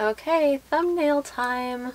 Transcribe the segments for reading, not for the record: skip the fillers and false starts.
Okay, thumbnail time.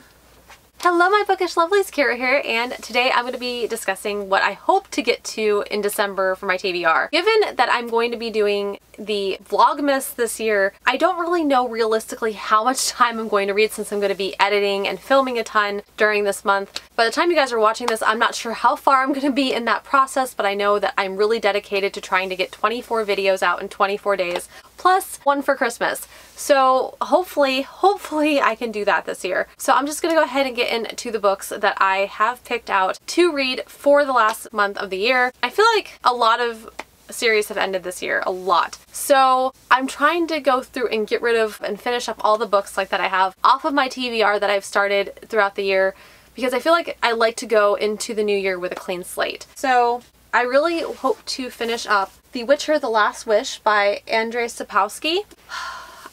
Hello my bookish lovelies, Kara here, and today I'm going to be discussing what I hope to get to in December for my TBR. Given that I'm going to be doing the Vlogmas this year, I don't really know realistically how much time I'm going to read since I'm going to be editing and filming a ton during this month. By the time you guys are watching this, I'm not sure how far I'm going to be in that process, but I know that I'm really dedicated to trying to get 24 videos out in 24 days, plus one for Christmas. So hopefully I can do that this year. So I'm just going to go ahead and get into the books that I have picked out to read for the last month of the year. I feel like a lot of series have ended this year, a lot. So I'm trying to go through and get rid of and finish up all the books like that I have off of my TBR that I've started throughout the year, because I feel like I like to go into the new year with a clean slate. So I really hope to finish up The Witcher: The Last Wish by Andrzej Sapkowski.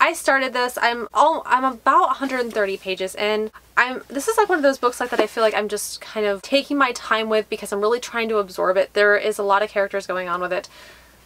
I started this, I'm about 130 pages in. This is like one of those books like that I feel like I'm just kind of taking my time with because I'm really trying to absorb it. There is a lot of characters going on with it,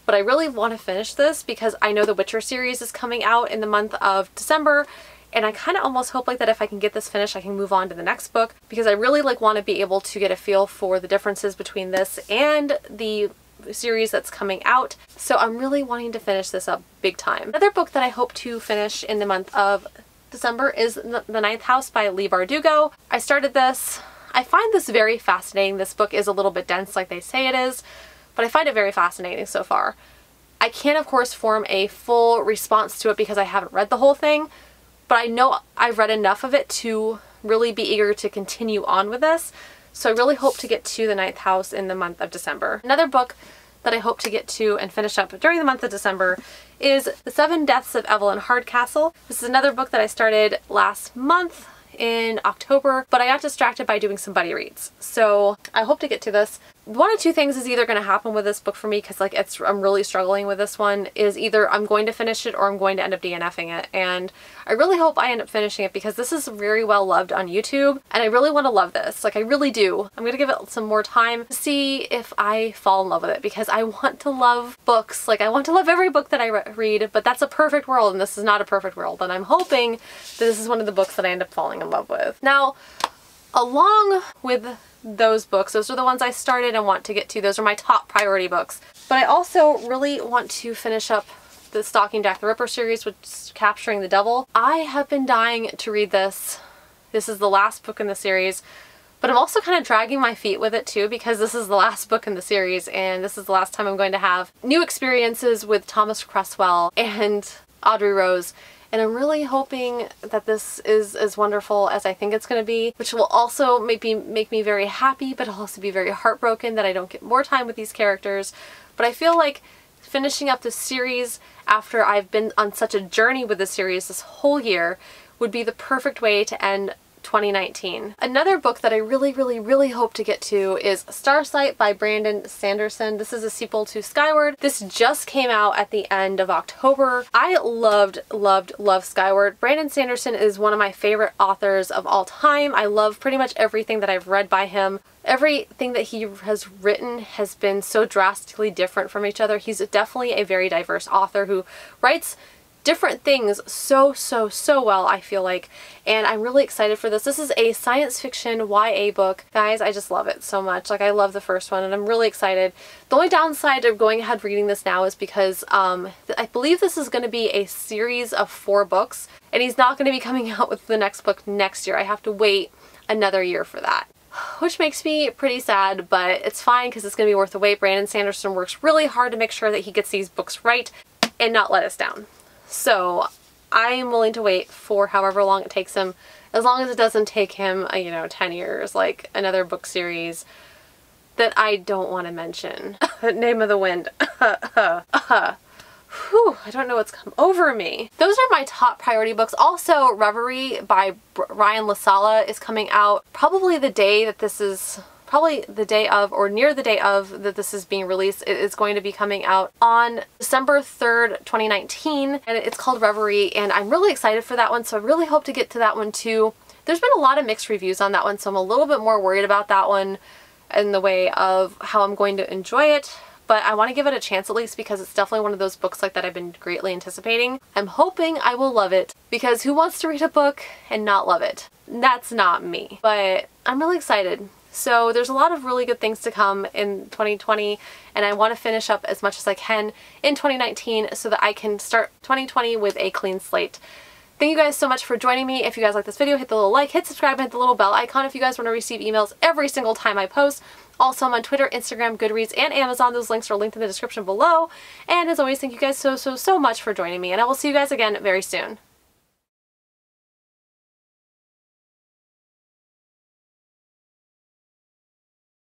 but I really want to finish this because I know the Witcher series is coming out in the month of December, and I kind of almost hope like that if I can get this finished I can move on to the next book, because I really like want to be able to get a feel for the differences between this and the series that's coming out. So I'm really wanting to finish this up big time. Another book that I hope to finish in the month of December is The Ninth House by Leigh Bardugo. I started this. I find this very fascinating. This book is a little bit dense like they say it is, but I find it very fascinating so far. I can't of course form a full response to it because I haven't read the whole thing, but I know I've read enough of it to really be eager to continue on with this. So I really hope to get to The Ninth House in the month of December. Another book that I hope to get to and finish up during the month of December is The Seven Deaths of Evelyn Hardcastle. This is another book that I started last month in October, but I got distracted by doing some buddy reads. So I hope to get to this. One of two things is either going to happen with this book for me, because like I'm really struggling with this one, is either I'm going to finish it or I'm going to end up DNFing it. And I really hope I end up finishing it because this is very well loved on YouTube and I really want to love this. Like I really do. I'm going to give it some more time to see if I fall in love with it, because I want to love books. Like I want to love every book that I read, but that's a perfect world and this is not a perfect world. And I'm hoping that this is one of the books that I end up falling in love with. Now, along with those books, those are the ones I started and want to get to. Those are my top priority books. But I also really want to finish up the Stalking Jack the Ripper series, which is Capturing the Devil. I have been dying to read this. This is the last book in the series, but I'm also kind of dragging my feet with it too, because this is the last book in the series and this is the last time I'm going to have new experiences with Thomas Cresswell and Audrey Rose. And I'm really hoping that this is as wonderful as I think it's going to be, which will also maybe make me very happy, but also be very heartbroken that I don't get more time with these characters. But I feel like finishing up this series after I've been on such a journey with the series this whole year would be the perfect way to end 2019. Another book that I really hope to get to is Starsight by Brandon Sanderson. This is a sequel to Skyward. This just came out at the end of October. I loved Skyward. Brandon Sanderson is one of my favorite authors of all time. I love pretty much everything that I've read by him. Everything that he has written has been so drastically different from each other. He's definitely a very diverse author who writes different things so well, I feel like, and I'm really excited for this. This is a science fiction YA book. Guys, I just love it so much. Like I love the first one and I'm really excited. The only downside of going ahead reading this now is because I believe this is going to be a series of 4 books and he's not going to be coming out with the next book next year. I have to wait another year for that, which makes me pretty sad, but it's fine because it's going to be worth the wait. Brandon Sanderson works really hard to make sure that he gets these books right and not let us down. So I am willing to wait for however long it takes him, as long as it doesn't take him, 10 years, like another book series that I don't want to mention. Name of the Wind. Whew, I don't know what's come over me. Those are my top priority books. Also, Reverie by Ryan LaSala is coming out probably the day that this is probably the day of or near the day of that this is being released. It is going to be coming out on December 3rd, 2019, and it's called Reverie, and I'm really excited for that one, so I really hope to get to that one too. There's been a lot of mixed reviews on that one, so I'm a little bit more worried about that one in the way of how I'm going to enjoy it, but I want to give it a chance at least because it's definitely one of those books like that I've been greatly anticipating. I'm hoping I will love it because who wants to read a book and not love it? That's not me, but I'm really excited. So there's a lot of really good things to come in 2020, and I want to finish up as much as I can in 2019 so that I can start 2020 with a clean slate. Thank you guys so much for joining me. If you guys like this video, hit the little like, hit subscribe, and hit the little bell icon if you guys want to receive emails every single time I post. Also, I'm on Twitter, Instagram, Goodreads, and Amazon. Those links are linked in the description below. And as always, thank you guys so much for joining me, and I will see you guys again very soon.